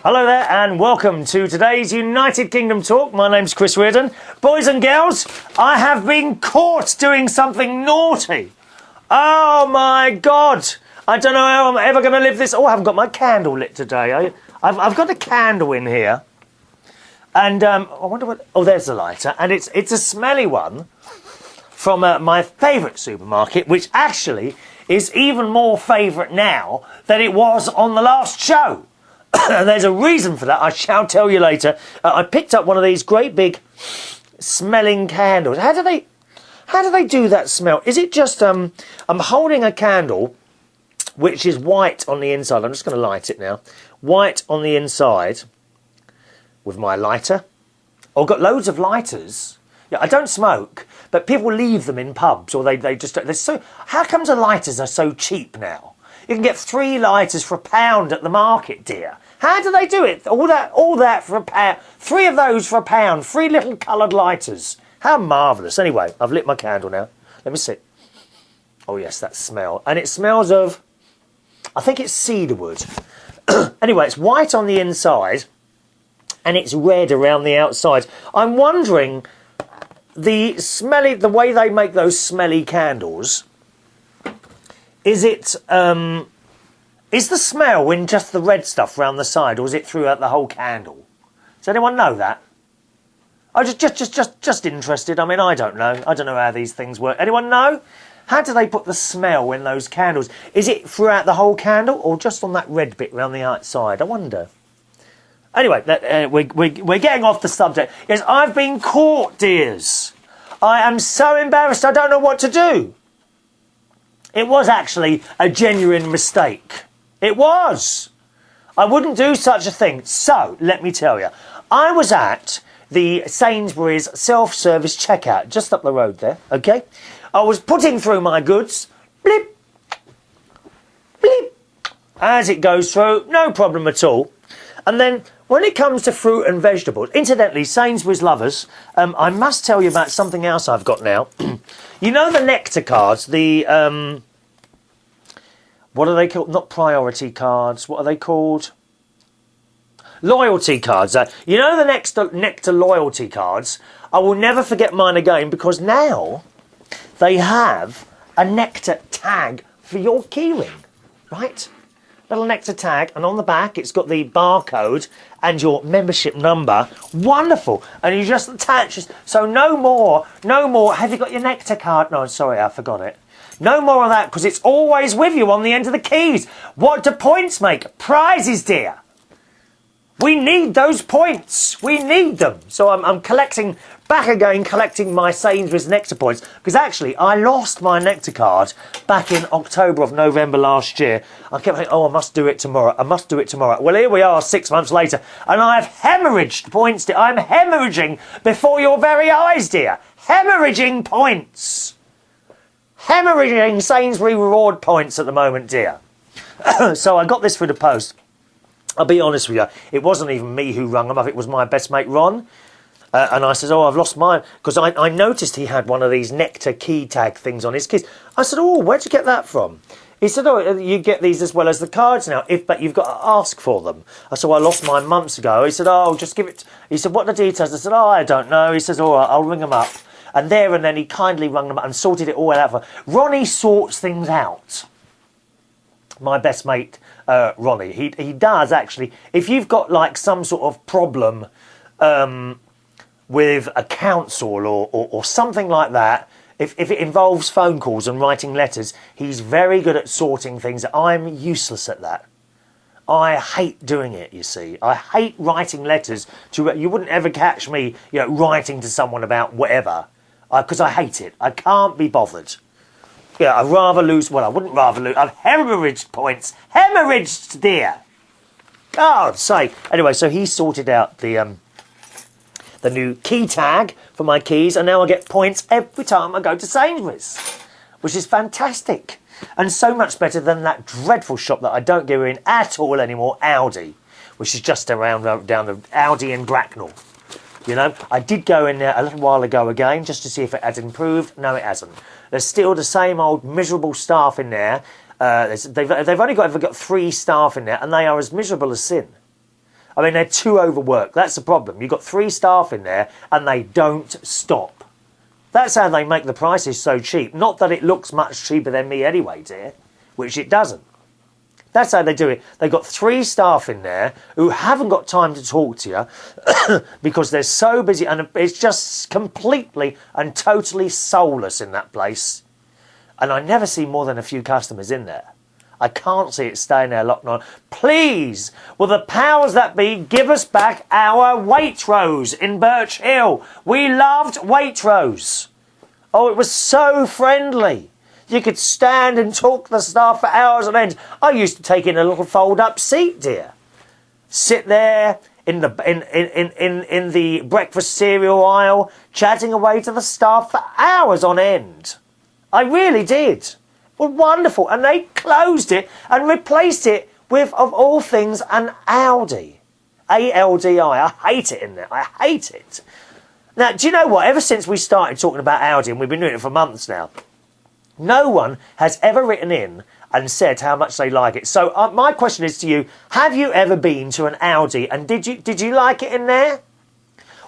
Hello there and welcome to today's United Kingdom Talk. My name's Chris Reardon. Boys and girls, I have been caught doing something naughty. Oh my God. I don't know how I'm ever going to live this. Oh, I haven't got my candle lit today. I've got a candle in here. And I wonder what... Oh, there's the lighter. And it's a smelly one from my favourite supermarket, which actually is even more favourite now than it was on the last show. And there's a reason for that. I shall tell you later. I picked up one of these great big smelling candles. How do they do that smell? Is it just I'm holding a candle which is white on the inside. I'm just going to light it now. White on the inside with my lighter. Oh, I've got loads of lighters. Yeah, I don't smoke, but people leave them in pubs or they just... They're so... How comes the lighters are so cheap now? You can get 3 lighters for £1 at the market, dear. How do they do it? All that for £1. 3 of those for £1. 3 little coloured lighters. How marvellous. Anyway, I've lit my candle now. Let me see. Oh, yes, that smell. And it smells of... I think it's cedarwood. Anyway, it's white on the inside and it's red around the outside. I'm wondering, the way they make those smelly candles... Is the smell in just the red stuff round the side, or is it throughout the whole candle? Does anyone know that? I'm just interested. I mean, I don't know. I don't know how these things work. Anyone know? How do they put the smell in those candles? Is it throughout the whole candle, or just on that red bit round the outside? I wonder. Anyway, we're getting off the subject. Yes, I've been caught, dears. I am so embarrassed. I don't know what to do. It was actually a genuine mistake. It was. I wouldn't do such a thing. So, let me tell you. I was at the Sainsbury's self-service checkout, just up the road there, okay? I was putting through my goods. Blip. Blip. As it goes through, no problem at all. And then, when it comes to fruit and vegetables, incidentally, Sainsbury's lovers, I must tell you about something else I've got now. You know the Nectar cards, the... what are they called? Not priority cards. What are they called? Loyalty cards. You know the Nectar loyalty cards? I will never forget mine again because now they have a Nectar tag for your keyring, right? Little Nectar tag, and on the back it's got the barcode and your membership number. Wonderful. And you just attach it. So no more. Have you got your Nectar card? No, sorry, I forgot it. No more of that, because it's always with you on the end of the keys. What do points make? Prizes, dear. We need those points. We need them. So I'm collecting my Sainsbury's Nectar points, because actually I lost my Nectar card back in October or November last year. I kept thinking, oh, I must do it tomorrow. I must do it tomorrow. Well, here we are 6 months later, and I've hemorrhaged points, dear. I'm hemorrhaging before your very eyes, dear. Hemorrhaging points. Hemorrhaging Sainsbury reward points at the moment, dear. So I got this through the post. I'll be honest with you, it wasn't even me who rung them up, it was my best mate Ron. And I said, oh, I've lost mine. Because I noticed he had one of these Nectar key tag things on his keys. I said, oh, where'd you get that from? He said, oh, you get these as well as the cards now, but you've got to ask for them. I said, well, I lost mine months ago. He said, oh, just give it... He said, what are the details? I said, oh, I don't know. He says, all right, I'll ring them up. And there and then he kindly rung them up and sorted it all out for... Ronnie sorts things out. My best mate, Ronnie. He does, actually. If you've got, like, some sort of problem with a council or something like that, if it involves phone calls and writing letters, he's very good at sorting things. I'm useless at that. I hate doing it, you see. I hate writing letters to... You wouldn't ever catch me, you know, writing to someone about whatever. Because I hate it. I can't be bothered. Yeah, I'd rather lose... Well, I wouldn't rather lose... I've hemorrhaged points. Hemorrhaged, dear. God's sake. Anyway, so he sorted out the new key tag for my keys, and now I get points every time I go to Sainsbury's, which is fantastic. And so much better than that dreadful shop that I don't go in at all anymore, Aldi, which is just around down the Aldi in Bracknell. You know, I did go in there a little while ago again, just to see if it had improved. No, it hasn't. There's still the same old miserable staff in there. They've only ever got 3 staff in there, and they are as miserable as sin. I mean, they're too overworked. That's the problem. You've got 3 staff in there and they don't stop. That's how they make the prices so cheap. Not that it looks much cheaper than me anyway, dear, which it doesn't. That's how they do it. They've got 3 staff in there who haven't got time to talk to you because they're so busy, and it's just completely and totally soulless in that place. And I never see more than a few customers in there. I can't see it staying there locked on. Please, will the powers that be give us back our Waitrose in Birch Hill? We loved Waitrose. Oh, it was so friendly. You could stand and talk to the staff for hours on end. I used to take in a little fold-up seat, dear. Sit there in the breakfast cereal aisle, chatting away to the staff for hours on end. I really did. Well, wonderful. And they closed it and replaced it with, of all things, an Aldi. A-L-D-I. I hate it in there. I hate it. Now, do you know what? Ever since we started talking about Aldi, and we've been doing it for months now, no one has ever written in and said how much they like it. So my question is to you, have you ever been to an Aldi and did you like it in there?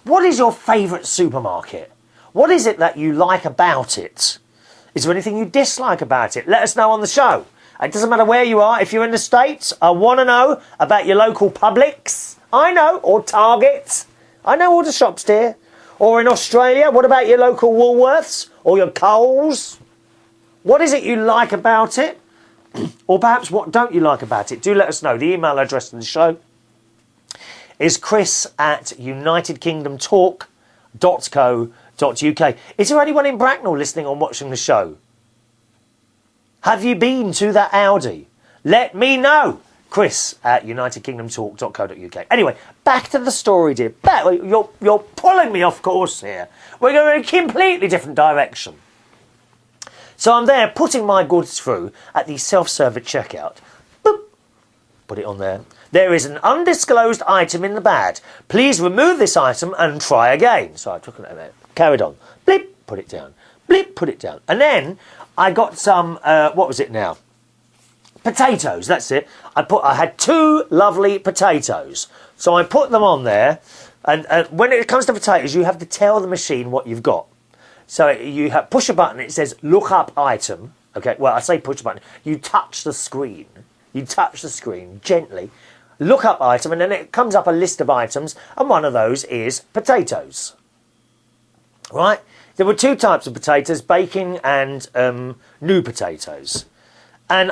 What is your favourite supermarket? What is it that you like about it? Is there anything you dislike about it? Let us know on the show. It doesn't matter where you are. If you're in the States, I want to know about your local Publix. I know, or Target. I know all the shops, dear. Or in Australia, what about your local Woolworths or your Coles? What is it you like about it? Or perhaps what don't you like about it? Do let us know. The email address in the show is chris@unitedkingdomtalk.co.uk. Is there anyone in Bracknell listening or watching the show? Have you been to that Aldi? Let me know. chris@unitedkingdomtalk.co.uk. Anyway, back to the story, dear. You're pulling me off course here. We're going in a completely different direction. So I'm there putting my goods through at the self-service checkout. Boop. Put it on there. There is an undisclosed item in the bag. Please remove this item and try again. So I took it out, carried on. Blip, put it down. Blip, put it down. And then I got some, what was it now? Potatoes, that's it. I had 2 lovely potatoes. So I put them on there. And when it comes to potatoes, you have to tell the machine what you've got. So you push a button, it says look up item. Okay, well, I say push a button. You touch the screen. You touch the screen gently. Look up item, and then it comes up a list of items, and one of those is potatoes. Right? There were 2 types of potatoes, baking and new potatoes. And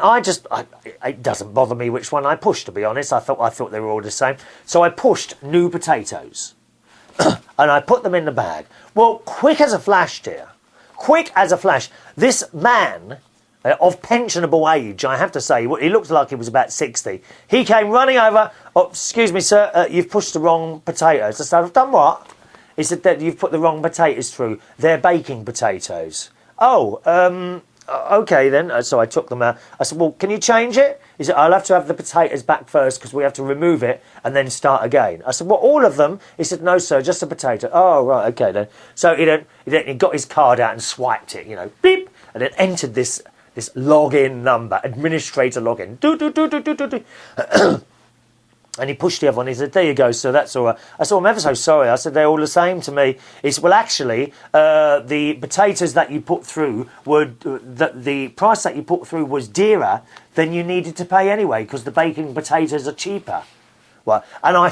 it doesn't bother me which one I pushed, to be honest. I thought they were all the same. So I pushed new potatoes. And I put them in the bag. Well, quick as a flash, dear. Quick as a flash. This man of pensionable age, I have to say, he looked like he was about 60. He came running over. Oh, excuse me, sir, you've pushed the wrong potatoes. I said, I've done what? He said that you've put the wrong potatoes through. They're baking potatoes. Oh, okay then. So I took them out. I said, well, can you change it? He said, I'll have to have the potatoes back first because we have to remove it and then start again. I said, well, all of them? He said, no, sir, just a potato. Oh, right, okay then. So he got his card out and swiped it, beep, and then entered this login number, administrator login. Do. And he pushed the other one. He said, there you go, sir, that's all right. I said, I'm ever so sorry. I said, they're all the same to me. He said, well, actually, the potatoes that you put through the price that you put through was dearer than you needed to pay anyway, because the baking potatoes are cheaper. Well, and I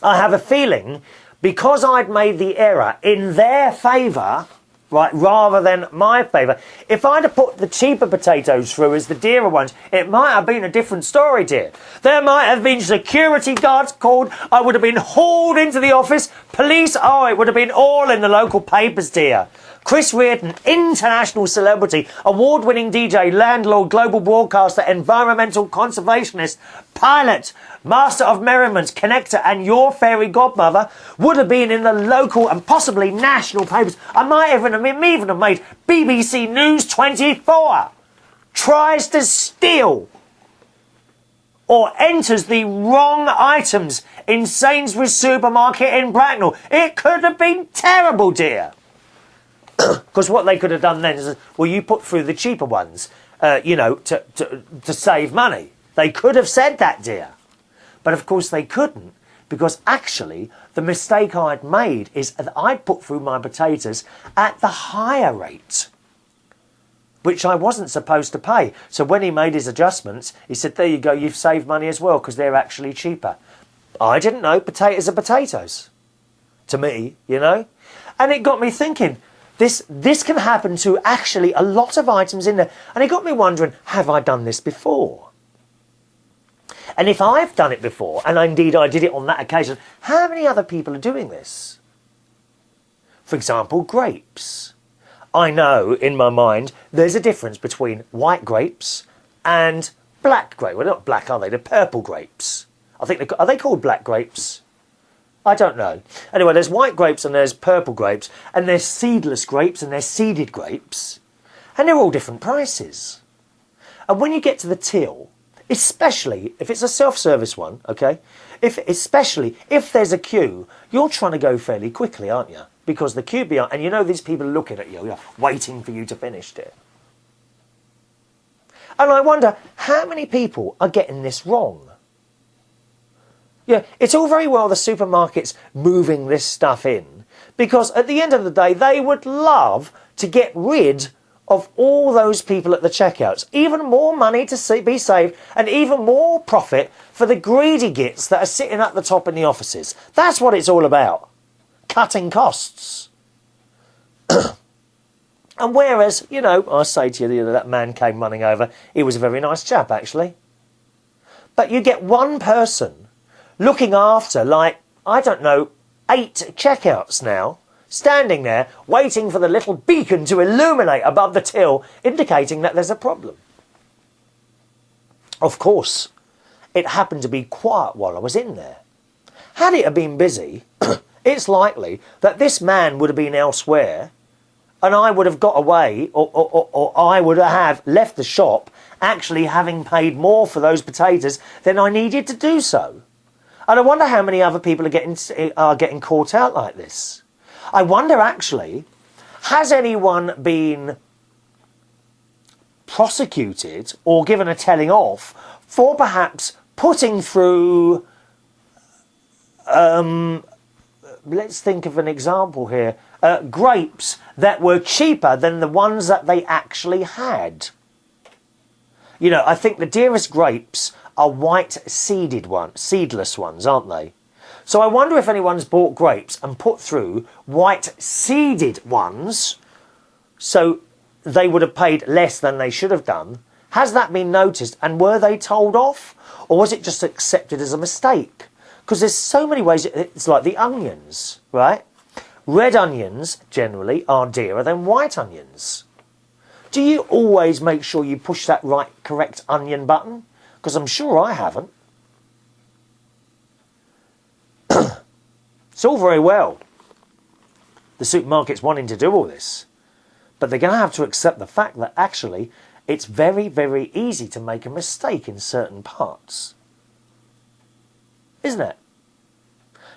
have a feeling, because I'd made the error in their favour, right, rather than my favour. If I'd have put the cheaper potatoes through as the dearer ones, it might have been a different story, dear. There might have been security guards called. I would have been hauled into the office. Police, it would have been all in the local papers, dear. Chris Reardon, international celebrity, award-winning DJ, landlord, global broadcaster, environmental conservationist, pilot, master of merriment, connector, and your fairy godmother would have been in the local and possibly national papers. I might even have made BBC News 24. Tries to steal or enters the wrong items in Sainsbury's supermarket in Bracknell. It could have been terrible, dear. Because what they could have done then is, well, you put through the cheaper ones, to save money. They could have said that, dear. But of course they couldn't, because actually the mistake I'd made is that I'd put through my potatoes at the higher rate, which I wasn't supposed to pay. So when he made his adjustments, he said, there you go, you've saved money as well, because they're actually cheaper. I didn't know potatoes are potatoes, to me, you know. And it got me thinking, this can happen to actually a lot of items in there. And it got me wondering, have I done this before? And if I've done it before, and indeed I did it on that occasion, how many other people are doing this? For example, grapes. I know, in my mind, there's a difference between white grapes and black grapes. Well, not black, are they? They're purple grapes. I think are they called black grapes? I don't know. Anyway, there's white grapes and there's purple grapes, and there's seedless grapes and there's seeded grapes, and they're all different prices. And when you get to the till, especially if it's a self-service one, okay, especially if there's a queue, you're trying to go fairly quickly, aren't you? Because the queue behind, and you know these people are looking at you, waiting for you to finish it. And I wonder how many people are getting this wrong. Yeah, it's all very well the supermarkets moving this stuff in, because at the end of the day, they would love to get rid of all those people at the checkouts. Even more money to be saved, and even more profit for the greedy gits that are sitting at the top in the offices. That's what it's all about. Cutting costs. And whereas, you know, I say to you, that man came running over. He was a very nice chap, actually. But you get one person looking after, like, I don't know, 8 checkouts now, standing there waiting for the little beacon to illuminate above the till, indicating that there's a problem. Of course, it happened to be quiet while I was in there. Had it been busy, it's likely that this man would have been elsewhere, and I would have got away, or I would have left the shop actually having paid more for those potatoes than I needed to do so. And I wonder how many other people are getting caught out like this. I wonder, actually, has anyone been prosecuted or given a telling off for perhaps putting through, let's think of an example here, grapes that were cheaper than the ones that they actually had? You know, I think the dearest grapes are white seedless ones, aren't they? So I wonder if anyone's bought grapes and put through white seeded ones, so they would have paid less than they should have done. Has that been noticed, and were they told off, or was it just accepted as a mistake? Because there's so many ways. It's like the onions, right? Red onions generally are dearer than white onions. Do you always make sure you push that correct onion button? Because I'm sure I haven't. It's all very well, the supermarkets wanting to do all this, but they're going to have to accept the fact that actually it's very, very easy to make a mistake in certain parts. Isn't it?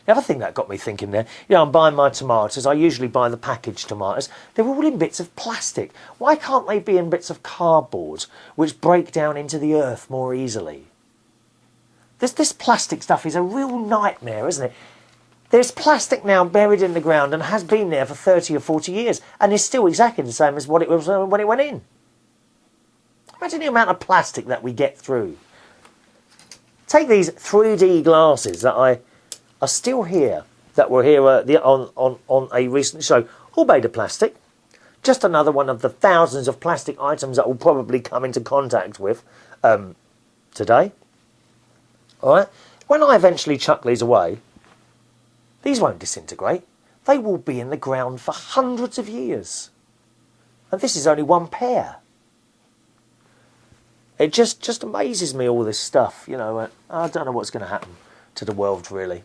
The other thing that got me thinking there, you know, I'm buying my tomatoes. I usually buy the packaged tomatoes. They're all in bits of plastic. Why can't they be in bits of cardboard, which break down into the earth more easily? This plastic stuff is a real nightmare, isn't it? There's plastic now buried in the ground and has been there for 30 or 40 years and is still exactly the same as what it was when it went in. Imagine the amount of plastic that we get through. Take these 3D glasses that are still here, that were here on a recent show, all made of plastic. Just another one of the thousands of plastic items that we'll probably come into contact with today. All right? When I eventually chuck these away, these won't disintegrate. They will be in the ground for hundreds of years. And this is only one pair. It just amazes me, all this stuff, you know. I don't know what's going to happen to the world, really.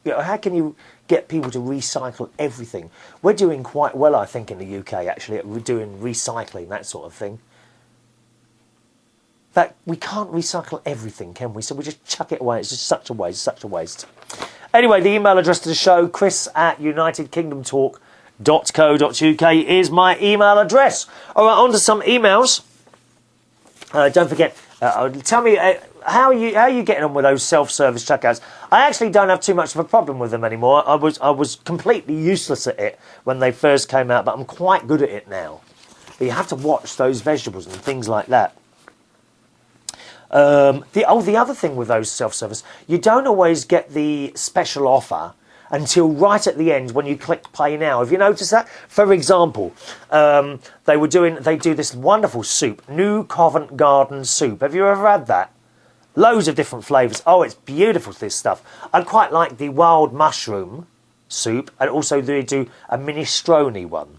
You know, how can you get people to recycle everything? We're doing quite well, I think, in the UK, actually, at doing recycling, that sort of thing. In fact, we can't recycle everything, can we? So we just chuck it away. It's just such a waste, such a waste. Anyway, the email address to the show, chris@unitedkingdomtalk.co.uk is my email address. All right, on to some emails. Don't forget, tell me how are you getting on with those self-service checkouts? I actually don't have too much of a problem with them anymore. I was completely useless at it when they first came out, but I'm quite good at it now. But you have to watch those vegetables and things like that. The other thing with those self-service, you don't always get the special offer until right at the end when you click pay now. Have you noticed that? For example, they do this wonderful soup, New Covent Garden soup. Have you ever had that? Loads of different flavours. Oh, it's beautiful, this stuff. I quite like the wild mushroom soup, and also they do a minestrone one.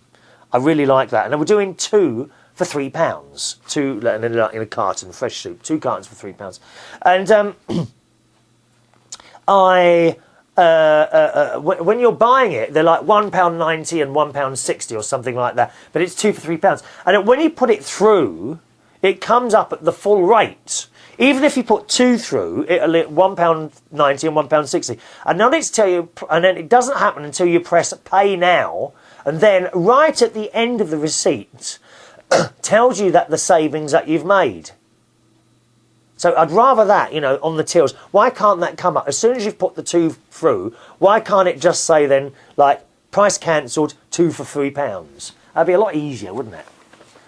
I really like that. And we're doing 2 for £3. 2 in a carton, fresh soup. 2 cartons for £3. And when you're buying it, they're like £1.90 and £1.60 or something like that. But it's 2 for £3. And when you put it through, it comes up at the full rate. Even if you put 2 through, it'll £1.90 and £1.60. And then it doesn't happen until you press pay now, and then right at the end of the receipt tells you that the savings that you've made. So I'd rather that, on the tills. Why can't that come up? As soon as you've put the 2 through, why can't it just say then, like, price cancelled, 2 for £3? That'd be a lot easier, wouldn't it?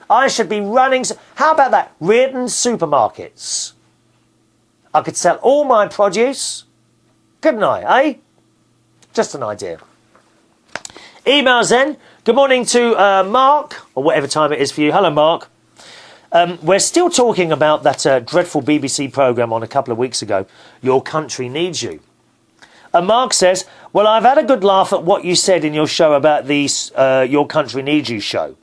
I should be running... How about that? Reardon supermarkets. I could sell all my produce, couldn't I, eh? Just an idea. Emails then. Good morning to Mark, or whatever time it is for you. Hello, Mark. We're still talking about that dreadful BBC programme on a couple of weeks ago, Your Country Needs You. And Mark says, well, I've had a good laugh at what you said in your show about the Your Country Needs You show.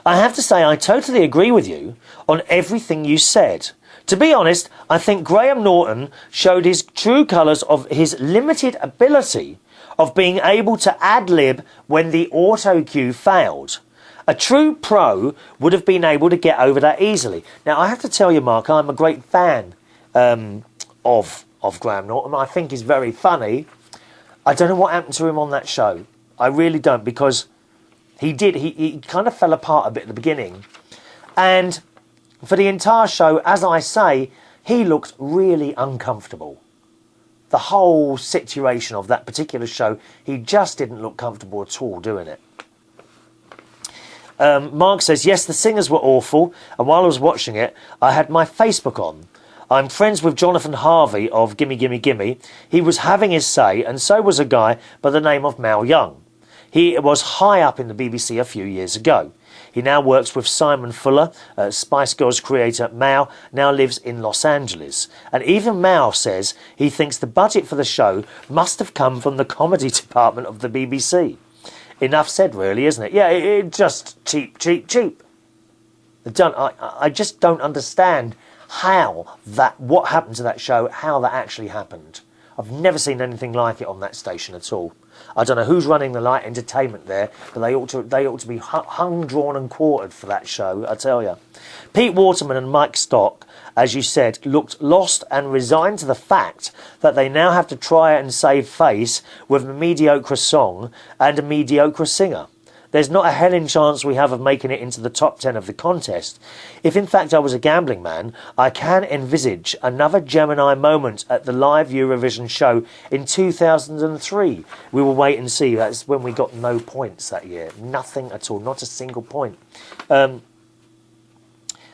I have to say I totally agree with you on everything you said. To be honest, I think Graham Norton showed his true colours of his limited ability of being able to ad-lib when the auto-cue failed. A true pro would have been able to get over that easily. Now, I have to tell you, Mark, I'm a great fan of Graham Norton. I think he's very funny. I don't know what happened to him on that show. I really don't, because he kind of fell apart a bit at the beginning. And for the entire show, as I say, he looked really uncomfortable. The whole situation of that particular show, he just didn't look comfortable at all doing it. Mark says, yes, the singers were awful, and while I was watching it, I had my Facebook on. I'm friends with Jonathan Harvey of Gimme Gimme Gimme. He was having his say, and so was a guy by the name of Mal Young. He was high up in the BBC a few years ago. He now works with Simon Fuller. Spice Girls creator Mal now lives in Los Angeles. And even Mal says he thinks the budget for the show must have come from the comedy department of the BBC. Enough said, really, isn't it? Yeah, it just cheap. I just don't understand what happened to that show, how that actually happened. I've never seen anything like it on that station at all. I don't know who's running the light entertainment there, but they ought to be hung, drawn and quartered for that show, I tell you. Pete Waterman and Mike Stock, as you said, looked lost and resigned to the fact that they now have to try and save face with a mediocre song and a mediocre singer. There's not a hell in chance we have of making it into the top 10 of the contest. If in fact I was a gambling man, I can envisage another Gemini moment at the live Eurovision show in 2003. We will wait and see. That's when we got no points that year. Nothing at all, not a single point.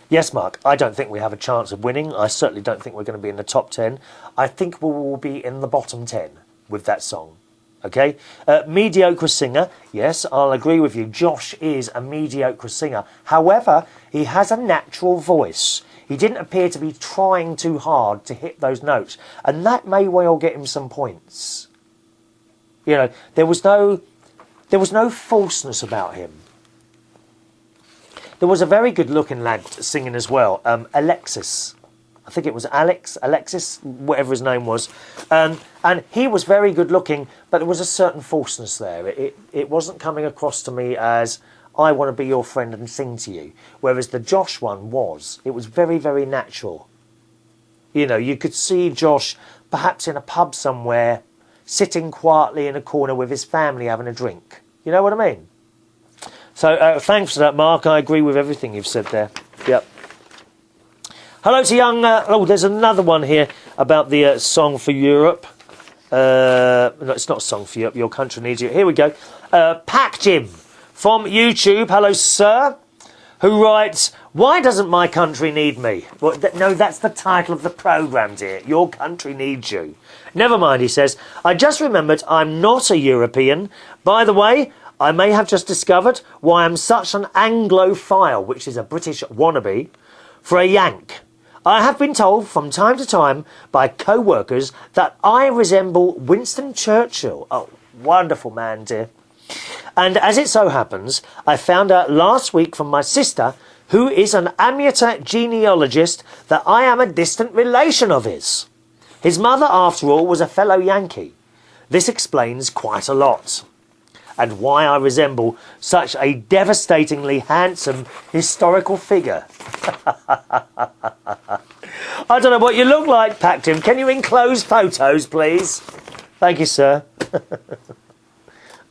Yes, Mark, I don't think we have a chance of winning. I certainly don't think we're going to be in the top 10. I think we will be in the bottom 10 with that song. Okay, mediocre singer, yes, I'll agree with you. Josh is a mediocre singer. However, he has a natural voice. He didn't appear to be trying too hard to hit those notes. And that may well get him some points. You know, there was no falseness about him. There was a very good-looking lad singing as well, Alexis. I think it was Alexis, whatever his name was. And he was very good looking, but there was a certain falseness there. It wasn't coming across to me as, I want to be your friend and sing to you. Whereas the Josh one was. It was very, very natural. You know, you could see Josh perhaps in a pub somewhere, sitting quietly in a corner with his family having a drink. You know what I mean? So thanks for that, Mark. I agree with everything you've said there. Yep. Hello to young... there's another one here about the Song for Europe. No, it's not Song for Europe. Your country needs you. Here we go. Pack Jim from YouTube. Hello, sir. Who writes, why doesn't my country need me? Well, no, that's the title of the programme, dear. Your country needs you. Never mind, he says. I just remembered I'm not a European. By the way, I may have just discovered why I'm such an Anglophile, which is a British wannabe, for a Yank. I have been told from time to time by co-workers that I resemble Winston Churchill. Oh, wonderful man, dear. And as it so happens, I found out last week from my sister, who is an amateur genealogist, that I am a distant relation of his. His mother, after all, was a fellow Yankee. This explains quite a lot. And why I resemble such a devastatingly handsome historical figure. I don't know what you look like, Pactim. Can you enclose photos, please? Thank you, sir.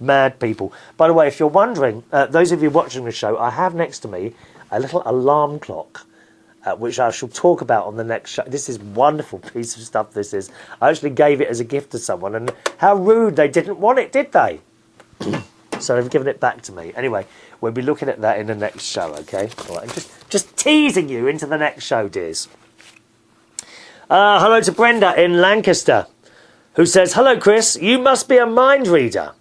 Mad people. By the way, if you're wondering, those of you watching the show, I have next to me a little alarm clock, which I shall talk about on the next show. This is a wonderful piece of stuff, this is. I actually gave it as a gift to someone, and how rude, they didn't want it, did they? So they've given it back to me. Anyway, we'll be looking at that in the next show, okay? All right, just teasing you into the next show, dears. Hello to Brenda in Lancaster, who says, hello, Chris, you must be a mind reader.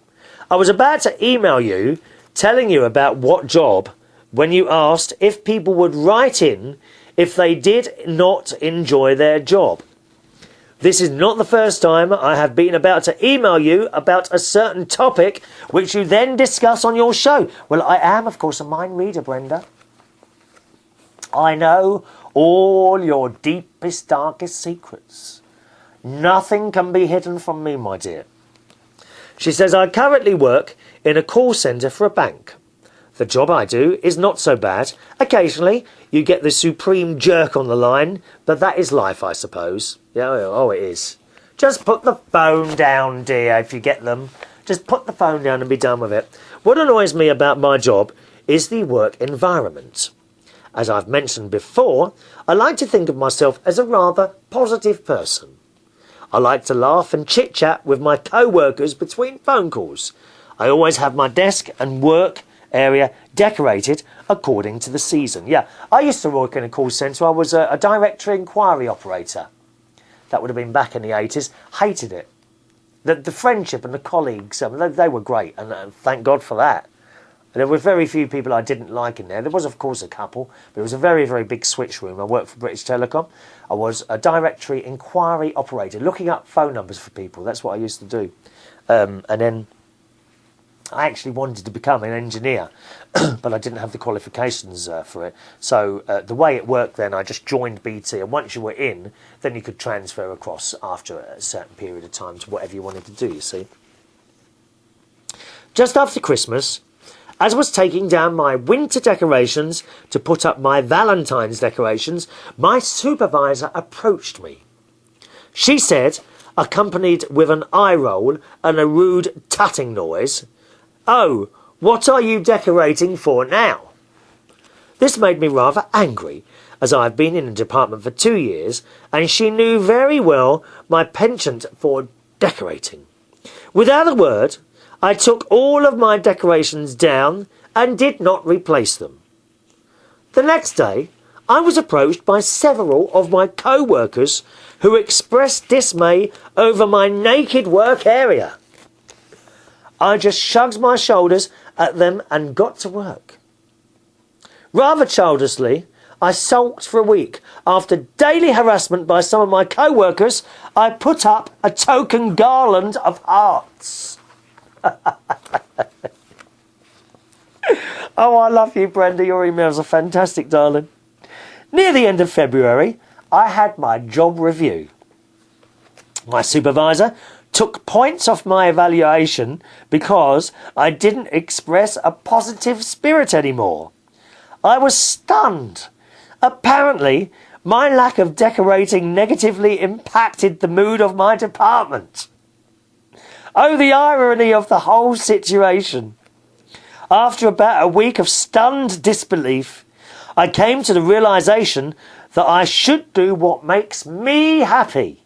I was about to email you, telling you about what job, when you asked if people would write in if they did not enjoy their job. This is not the first time I have been about to email you about a certain topic which you then discuss on your show. Well, I am, of course, a mind reader, Brenda. I know all your deepest, darkest secrets. Nothing can be hidden from me, my dear. She says, I currently work in a call centre for a bank. The job I do is not so bad. Occasionally, you get the supreme jerk on the line, but that is life, I suppose. Yeah, oh, it is. Just put the phone down, dear, if you get them. Just put the phone down and be done with it. What annoys me about my job is the work environment. As I've mentioned before, I like to think of myself as a rather positive person. I like to laugh and chit-chat with my co-workers between phone calls. I always have my desk and work area decorated according to the season. Yeah, I used to work in a call centre. I was a directory enquiry operator. That would have been back in the 80s. Hated it. The friendship and the colleagues, they were great, and thank God for that. There were very few people I didn't like in there. There was, of course, a couple, but it was a very, very big switch room. I worked for British Telecom. I was a directory inquiry operator, looking up phone numbers for people. That's what I used to do. And then I actually wanted to become an engineer, but I didn't have the qualifications for it. So the way it worked then, I just joined BT, and once you were in, then you could transfer across after a certain period of time to whatever you wanted to do, you see. Just after Christmas, as I was taking down my winter decorations to put up my Valentine's decorations, my supervisor approached me. She said, accompanied with an eye roll and a rude tutting noise, "Oh, what are you decorating for now?" This made me rather angry, as I have been in the department for 2 years, and she knew very well my penchant for decorating. Without a word, I took all of my decorations down and did not replace them. The next day, I was approached by several of my co-workers who expressed dismay over my naked work area. I just shrugged my shoulders at them and got to work. Rather childishly, I sulked for a week. After daily harassment by some of my co-workers, I put up a token garland of hearts. Oh, I love you, Brenda. Your emails are fantastic, darling. Near the end of February, I had my job review. My supervisor took points off my evaluation because I didn't express a positive spirit anymore. I was stunned. Apparently, my lack of decorating negatively impacted the mood of my department. Oh, the irony of the whole situation. After about a week of stunned disbelief, I came to the realisation that I should do what makes me happy.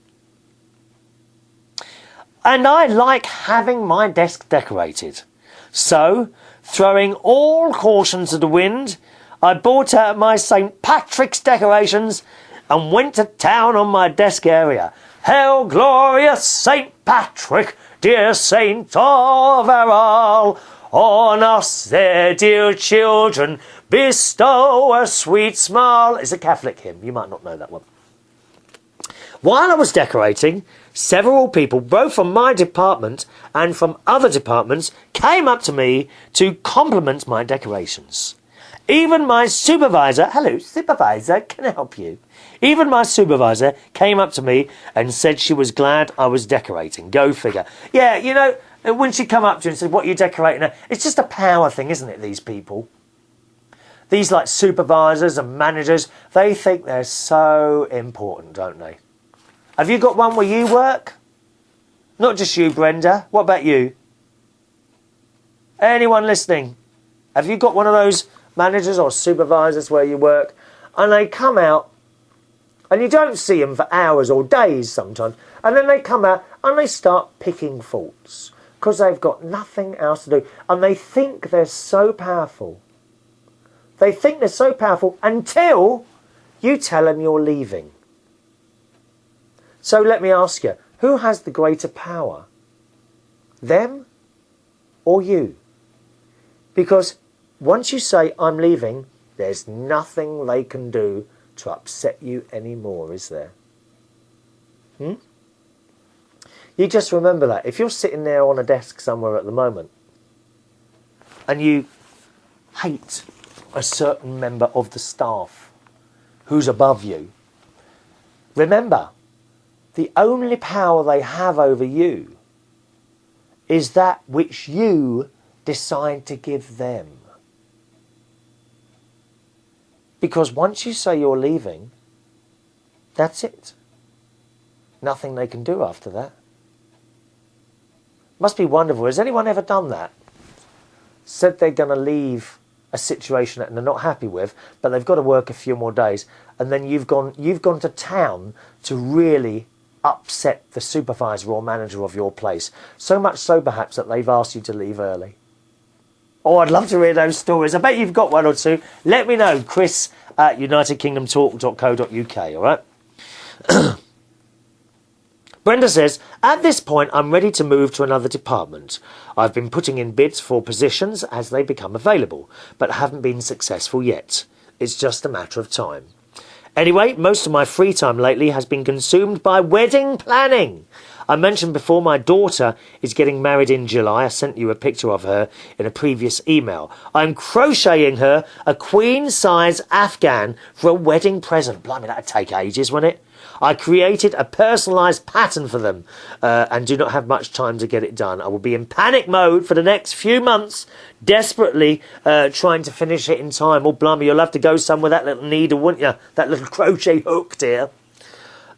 And I like having my desk decorated. So, throwing all caution to the wind, I brought out my St. Patrick's decorations and went to town on my desk area. Hail glorious St. Patrick, dear saint of all, on us their dear children bestow a sweet smile. It's a Catholic hymn, you might not know that one. While I was decorating, several people, both from my department and from other departments, came up to me to compliment my decorations. Even my supervisor, hello supervisor, can I help you? Even my supervisor came up to me and said she was glad I was decorating. Go figure. Yeah, you know, when she come up to you and said, what are you decorating? It's just a power thing, isn't it, these people? These, like, supervisors and managers, they think they're so important, don't they? Have you got one where you work? Not just you, Brenda. What about you? Anyone listening? Have you got one of those managers or supervisors where you work and they come out and you don't see them for hours or days sometimes, and then they come out and they start picking faults because they've got nothing else to do and they think they're so powerful. They think they're so powerful until you tell them you're leaving. So let me ask you, who has the greater power? Them or you? Because once you say, I'm leaving, there's nothing they can do to upset you anymore, is there? You just remember that. If you're sitting there on a desk somewhere at the moment and you hate a certain member of the staff who's above you, remember, the only power they have over you is that which you decide to give them. Because once you say you're leaving, that's it. Nothing they can do after that. Must be wonderful. Has anyone ever done that? Said they're going to leave a situation that they're not happy with, but they've got to work a few more days, and then you've gone to town to really upset the supervisor or manager of your place. So much so perhaps that they've asked you to leave early. Oh, I'd love to hear those stories. I bet you've got one or two. Let me know, Chris at unitedkingdomtalk.co.uk, all right? Brenda says, at this point, I'm ready to move to another department. I've been putting in bids for positions as they become available, but haven't been successful yet. It's just a matter of time. Anyway, most of my free time lately has been consumed by wedding planning. I mentioned before my daughter is getting married in July. I sent you a picture of her in a previous email. I'm crocheting her a queen-size Afghan for a wedding present. Blimey, that'd take ages, wouldn't it? I created a personalised pattern for them and do not have much time to get it done. I will be in panic mode for the next few months, desperately trying to finish it in time. Oh, blimey, you'll have to go somewhere with that little needle, wouldn't you? That little crochet hook, dear.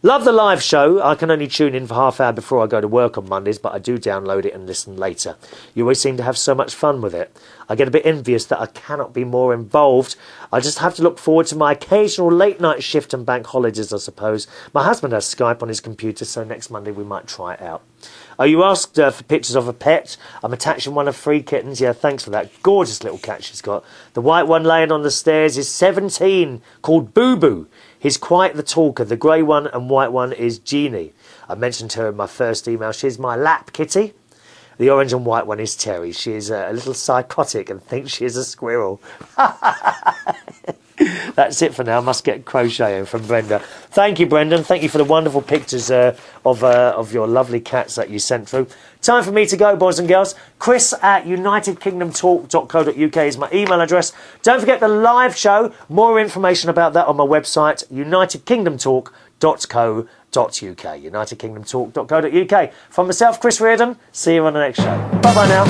Love the live show. I can only tune in for half hour before I go to work on Mondays, but I do download it and listen later. You always seem to have so much fun with it. I get a bit envious that I cannot be more involved. I just have to look forward to my occasional late night shift and bank holidays, I suppose. My husband has Skype on his computer, so next Monday we might try it out. Oh, you asked for pictures of a pet. I'm attaching one of 3 kittens. Yeah, thanks for that. Gorgeous little cat she's got. The white one laying on the stairs is 17, called Boo Boo. He's quite the talker. The grey one and white one is Jeannie. I mentioned her in my first email. She's my lap kitty. The orange and white one is Terry. She is a little psychotic and thinks she is a squirrel. That's it for now. Must get crocheting from Brenda. Thank you, Brendan. Thank you for the wonderful pictures of your lovely cats that you sent through. Time for me to go, boys and girls. Chris at unitedkingdomtalk.co.uk is my email address. Don't forget the live show. More information about that on my website, unitedkingdomtalk.co.uk. unitedkingdomtalk.co.uk. From myself, Chris Reardon. See you on the next show. Bye-bye now.